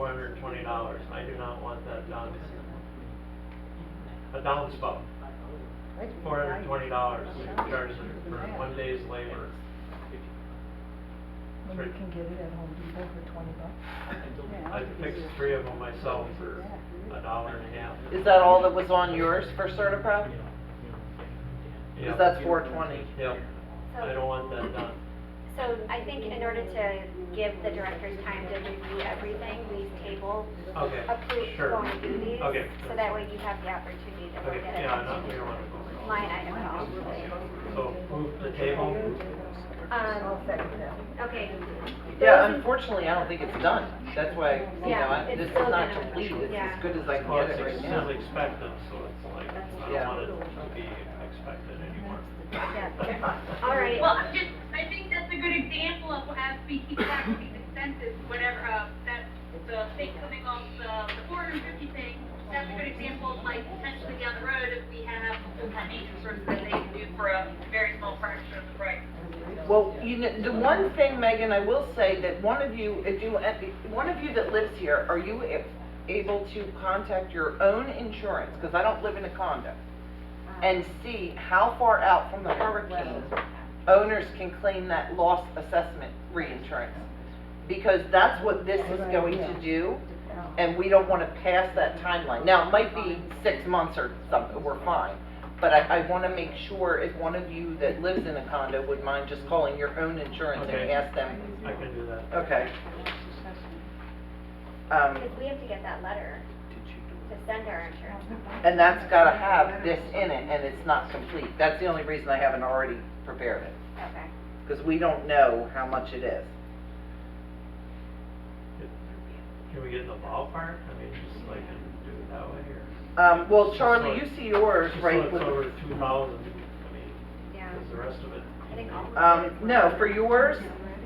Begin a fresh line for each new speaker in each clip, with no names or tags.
$420. I do not want that done. A downspout. $420 to charge for 1 day's labor.
When you can get it at Home Depot for $20.
I fixed 3 of them myself for $1.50.
Is that all that was on yours for Certiprep?
Yep.
Because that's 420.
Yep.
So-
I don't want that done.
So I think in order to give the directors time to review everything, we table
Okay,
approve
sure.
going through these.
Okay.
So that way you have the opportunity to look
Okay,
at it.
yeah, no, we don't want to go.
Line item at all.
So move the table.
I'll second that.
Okay.
Yeah,
Those-
unfortunately, I don't think it's done. That's why, you
Yeah,
know,
it's
this
still
is not
gonna-
complete. It's
yeah.
as good as I can
Well,
get
it's
it right
still
now.
expected, so it's like, I
Yeah.
don't want it to be expected anymore.
Yeah. All right.
Well, I think that's a good example of as we keep track of these expenses, whatever, that the thing coming off the 450 thing, that's a good example of like potentially down the road if we have a full-time maintenance person that they can do for a very small fraction of the price.
Well, you know, the one thing, Megan, I will say that one of you that lives here, are you able to contact your own insurance? Because I don't live in a condo. And see how far out from the hurricane owners can claim that loss assessment reinsurance. Because that's what this is going to do, and we don't want to pass that timeline. Now, it might be 6 months or something, we're fine. But I want to make sure if one of you that lives in a condo would mind just calling your own insurance and
Okay.
ask them.
I can do that.
Okay.
Because we have to get that letter to send our insurance.
And that's got to have this in it, and it's not complete. That's the only reason I haven't already prepared it,
Okay.
because we don't know how much it is.
Can we get in the ballpark? I mean, just like do it that way here.
Well, Charlie, you see yours,
Just
right?
so it's
with-
over 2,000, I mean,
Yeah.
because the rest of it.
I think all.
No, for yours,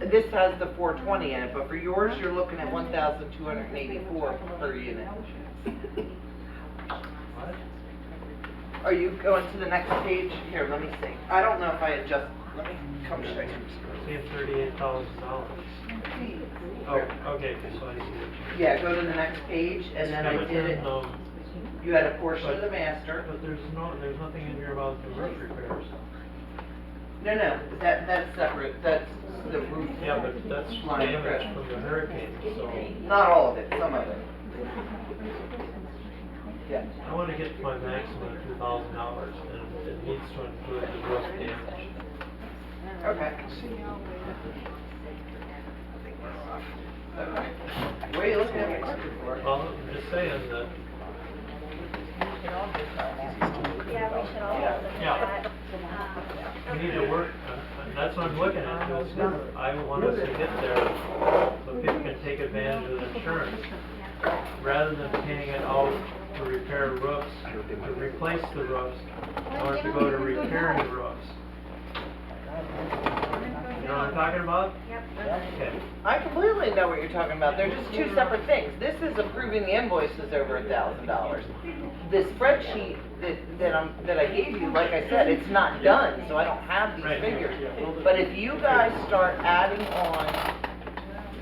this has the 420 in it, but for yours, you're looking at 1,284 per unit.
What?
Are you going to the next page? Here, let me see. I don't know if I adjust, let me come show you.
Seeing $38,000. Oh, okay, so I see what you.
Yeah, go to the next page, and then I
But
did it,
then,
you had a portion of the master.
But there's nothing in here about the roof repairs.
No, that's separate, that's the roof.
Yeah, but that's
Line of
damage
credit.
from the hurricane, so
Not all of it, some of it. Yeah.
I want to get to my maximum of $2,000, and it needs to include the roof damage.
Okay. What are you looking at your budget for?
Well, I'm just saying that,
Yeah, we should all
Yeah.
look at
Yeah.
that.
we need to work, and that's what I'm looking at, because I want us to get there so people can take advantage of the insurance. Rather than paying it out to repair roofs, to replace the roofs, I want to go to repairing roofs. You know what I'm talking about?
Yep.
Okay.
I completely know what you're talking about. They're just two separate things. This is approving the invoices over $1,000. The spreadsheet that I gave you, like I said, it's not done, so I don't have these
Right.
figures. But if you guys start adding on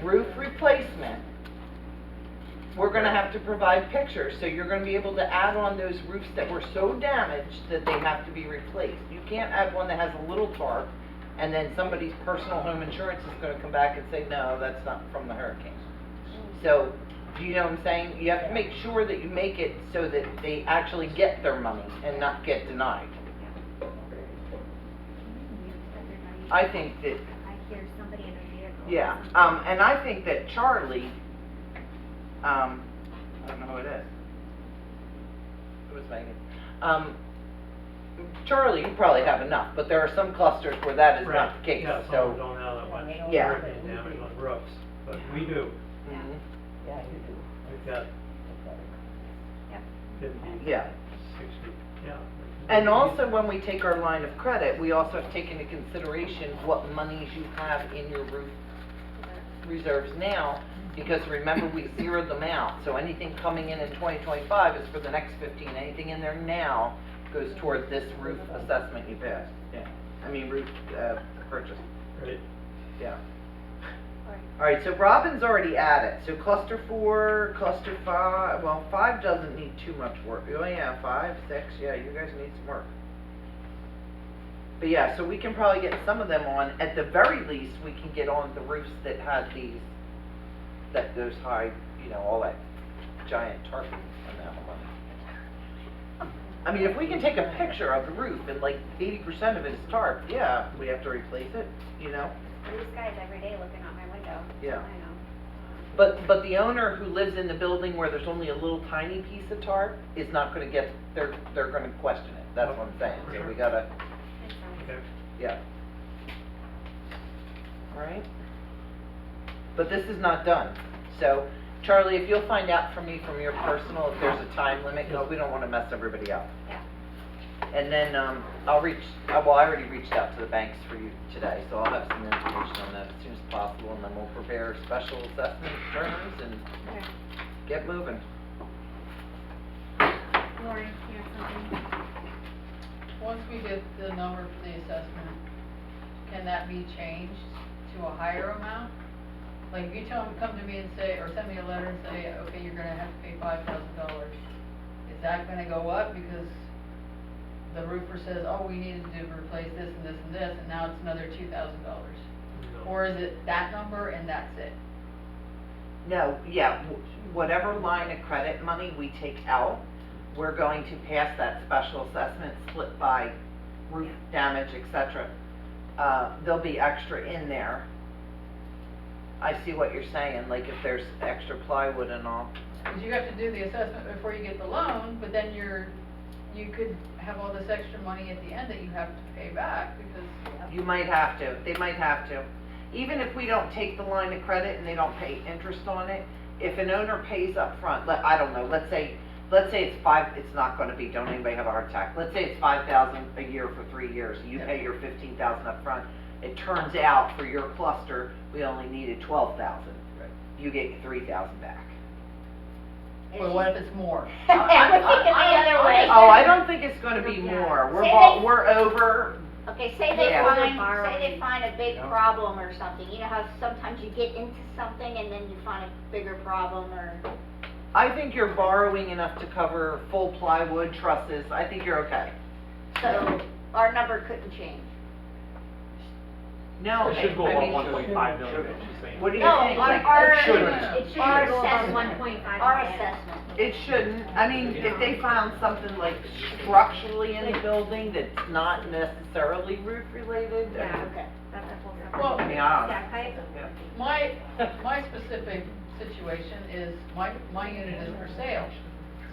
roof replacement, we're gonna have to provide pictures, so you're gonna be able to add on those roofs that were so damaged that they have to be replaced. You can't add one that has a little tarp, and then somebody's personal home insurance is gonna come back and say, no, that's not from the hurricane. So, do you know what I'm saying? You have to make sure that you make it so that they actually get their money and not get denied. I think that,
I hear somebody in a vehicle.
yeah, and I think that Charlie, I don't know who it is. It was Megan. Charlie, you probably have enough, but there are some clusters where that is
Right.
not the case,
Yeah, some
so.
don't have that much
Yeah.
hurricane damage on roofs, but we do.
Mhm.
Yeah, you do.
We've got
Yep.
50,
Yeah.
60, yeah.
And also, when we take our line of credit, we also have to take into consideration what monies you have in your roof reserves now, because remember, we zeroed them out, so anything coming in 2025 is for the next 15. Anything in there now goes toward this roof assessment you passed. Yeah. I mean, roof, purchase,
Right.
yeah.
All right.
Alright, so Robin's already at it, so cluster 4, cluster 5, well, 5 doesn't need too much work. Oh yeah, 5, 6, yeah, you guys need some work. But yeah, so we can probably get some of them on, at the very least, we can get on the roofs that had these, those high, you know, all that giant tarp amount of money. I mean, if we can take a picture of the roof and like 80% of it is tarp, yeah, we have to replace it, you know?
Blue skies every day looking out my window.
Yeah.
I know.
But the owner who lives in the building where there's only a little tiny piece of tarp is not gonna get, they're gonna question it, that's what I'm saying, so we gotta,
Makes sense.
Okay.
yeah. Alright? But this is not done, so Charlie, if you'll find out from me from your personal, if there's a time limit, cause we don't wanna mess everybody up.
Yeah.
And then, I'll reach, well, I already reached out to the banks for you today, so I'll have some information on that as soon as possible, and then we'll prepare special assessment terms and
Okay.
get moving.
Lori, you have something?
Once we get the number for the assessment, can that be changed to a higher amount? Like, if you come to me and say, or send me a letter and say, okay, you're gonna have to pay $5,000, is that gonna go up because the roofer says, oh, we needed to replace this and this and this, and now it's another $2,000?
No.
Or is it that number and that's it?
No, yeah, whatever line of credit money we take out, we're going to pass that special assessment split by roof damage, etc. There'll be extra in there. I see what you're saying, like if there's extra plywood and all.
Because you have to do the assessment before you get the loan, but then you could have all this extra money at the end that you have to pay back because.
You might have to, they might have to. Even if we don't take the line of credit and they don't pay interest on it, if an owner pays up front, I don't know, let's say it's it's not gonna be, don't anybody have a heart attack. Let's say it's $5,000 a year for 3 years, you pay your $15,000 up front. It turns out for your cluster, we only needed $12,000.
Right.
You get $3,000 back.
Well, what if it's more?
We're thinking the other way.
Oh, I don't think it's gonna be more. We're over.
Okay, say they
Yeah.
find a big problem or something, you know how sometimes you get into something and then you find a bigger problem or.
I think you're borrowing enough to cover full plywood trusses. I think you're okay.
So our number couldn't change.
No,
It should go
I
up
mean,
1.5 million, she's saying.
what do you
No,
think?
our,
It shouldn't.
it should
Our
be
assessment.
assessment,
1.5.
our assessment.
It shouldn't. I mean, if they found something like structurally in the building that's not necessarily roof related. I
Yeah.
mean,
Okay.
That's a whole separate.
Well,
I mean, I don't know.
Stack pipe?
Yeah.
My specific situation is, my unit is for sale.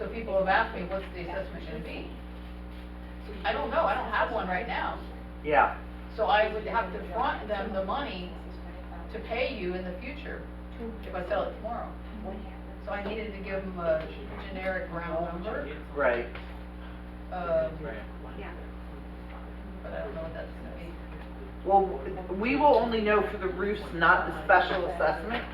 So people have asked me, what's the assessment gonna be? I don't know, I don't have one right now.
Yeah.
So I would have to front them the money to pay you in the future if I sell it tomorrow. So I needed to give them a generic round number,
Right.
Yeah.
but I don't know what that's gonna be.
Well, we will only know for the roofs, not the special assessment.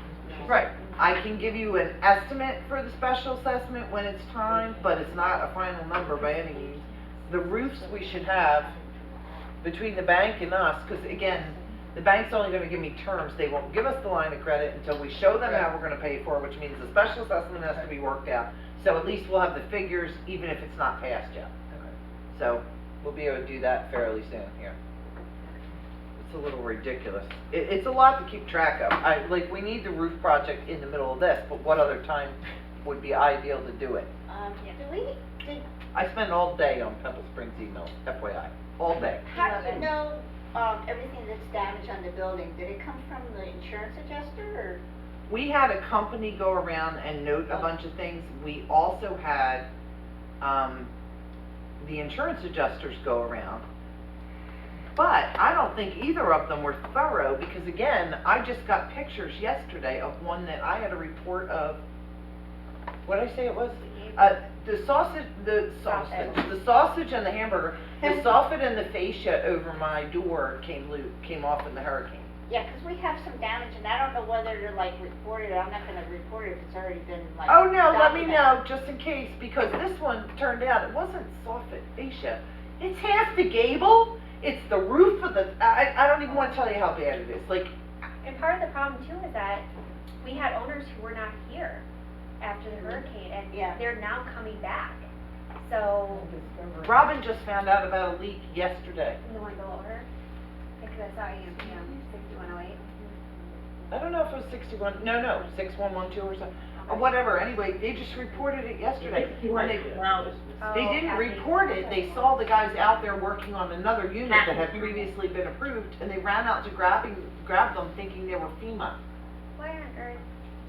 Right.
I can give you an estimate for the special assessment when it's time, but it's not a final number by any means. The roofs we should have between the bank and us, because again, the bank's only gonna give me terms, they won't give us the line of credit until we show them how we're gonna pay for it, which means the special assessment has to be worked out. So at least we'll have the figures, even if it's not passed yet. So, we'll be able to do that fairly soon here. It's a little ridiculous. It's a lot to keep track of. We need the roof project in the middle of this, but what other time would be ideal to do it?
Did,
I spend all day on Pebble Springs emails, FYI, all day.
how do you know, everything that's damaged on the building, did it come from the insurance adjuster or?
We had a company go around and note a bunch of things. We also had, the insurance adjusters go around. But I don't think either of them were thorough, because again, I just got pictures yesterday of one that I had a report of, what did I say it was? The sausage and the hamburger, the soffit and the fascia over my door came off in the hurricane.
Yeah, 'cause we have some damage and I don't know whether to like report it, I'm not gonna report it if it's already been like.
Oh no, let me
documented.
know, just in case, because this one turned out, it wasn't soffit fascia. It's half the gable, it's the roof of the, I don't even wanna tell you how bad it is, like,
And part of the problem too is that we had owners who were not here after the hurricane,
Yeah.
and they're now coming back. So,
Robin just found out about a leak yesterday.
you want to go over? Because I saw you, 6108.
I don't know if it was 6112 or something, or whatever, anyway, they just reported it yesterday. And they didn't report it, they saw the guys out there working on another unit that had previously been approved, and they ran out to grab them thinking they were FEMA.
Why on earth?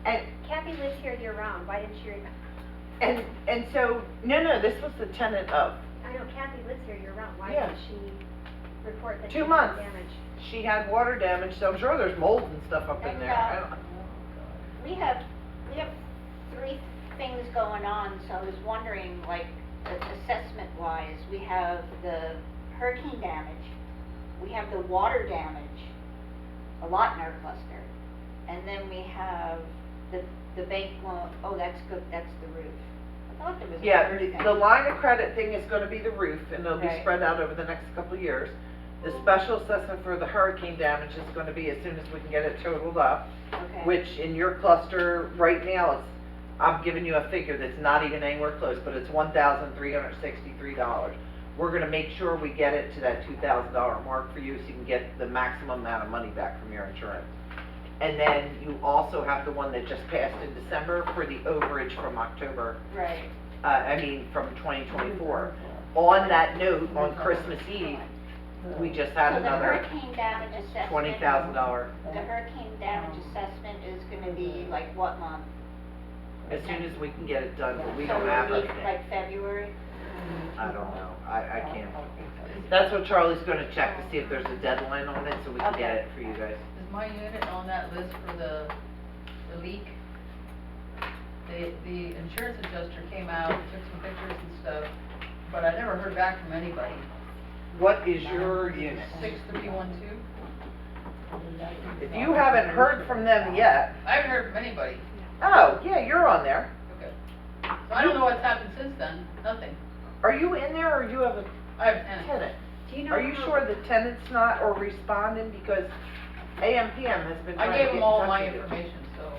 And,
Kathy lives here year round, why didn't she remember?
and so, no, this was the tenant of,
I know Kathy lives here year round, why
Yeah.
didn't she report that she
2
had
months.
damage?
She had water damage, so I'm sure there's mold and stuff up in
And,
there. I don't-
We have 3 things going on, so I was wondering, like, assessment wise, we have the hurricane damage, we have the water damage, a lot in our cluster, and then we have the bank loan, oh, that's good, that's the roof. I thought there was a
Yeah,
third thing.
the line of credit thing is gonna be the roof, and it'll be
Right.
spread out over the next couple of years. The special assessment for the hurricane damage is gonna be as soon as we can get it totaled up,
Okay.
which in your cluster right now, I'm giving you a figure that's not even anywhere close, but it's $1,363. We're gonna make sure we get it to that $2,000 mark for you, so you can get the maximum amount of money back from your insurance. And then you also have the one that just passed in December for the overage from October,
Right.
from 2024. On that note, on Christmas Eve, we just had
So the
another
hurricane damage assessment.
$20,000.
The hurricane damage assessment is gonna be like what month?
As soon as we can get it done, but we
So
don't have
it'll be
anything.
like February?
I don't know, I can't. That's what Charlie's gonna check to see if there's a deadline on it, so we can get it for you guys.
Is my unit on that list for the leak? The insurance adjuster came out, took some pictures and stuff, but I never heard back from anybody.
What is your unit?
6312?
If you haven't heard from them yet,
I haven't heard from anybody.
oh, yeah, you're on there.
Okay. So I don't know what's happened since then, nothing.
Are you in there, or you have a
I have a tenant.
tenant?
Do you know?
Are you
how-
sure the tenant's not, or responding, because AMPM has been trying
I
to
gave
get in
them all
touch
my
with you.
information, so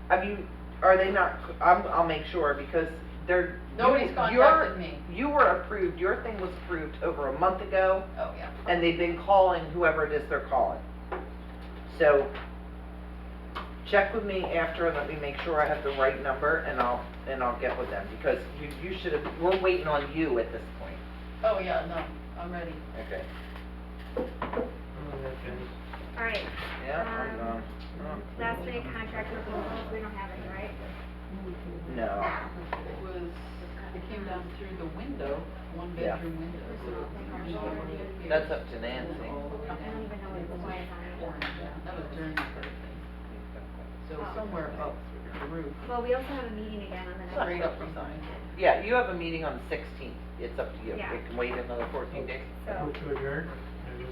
Have you, are they not, I'll make sure, because they're.
nobody's
you're-
contacted me.
You were approved, your thing was approved over a month ago,
Oh, yeah.
and they've been calling whoever it is they're calling. So, check with me after and let me make sure I have the right number, and I'll get with them, because you should have, we're waiting on you at this point.
Oh, yeah, no, I'm ready.
Okay.
Alright,
Yeah, I'm gone.
last minute contract proposals, we don't have any, right?
No.
It was, it came down through the window, one
Yeah.
bedroom window, so.
That's up to Nancy.
I don't even know what the plan is on it.
Orange, yeah, that was during the hurricane. So somewhere up the roof,
Well, we also have a meeting again on the next.
straight up behind.
Yeah, you have a meeting on the 16th. It's up to you.
Yeah.
It can wait another 14 days.
So,
Move to adjourn?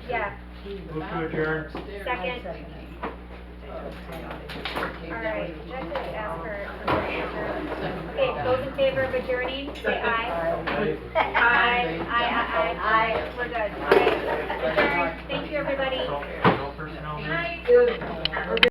yeah,
Move to adjourn.
Second. alright, just to ask for, okay, those in favor of adjourning, say aye. Aye, we're good, alright, adjourn, thank you, everybody.
No personnel meeting?
Aye.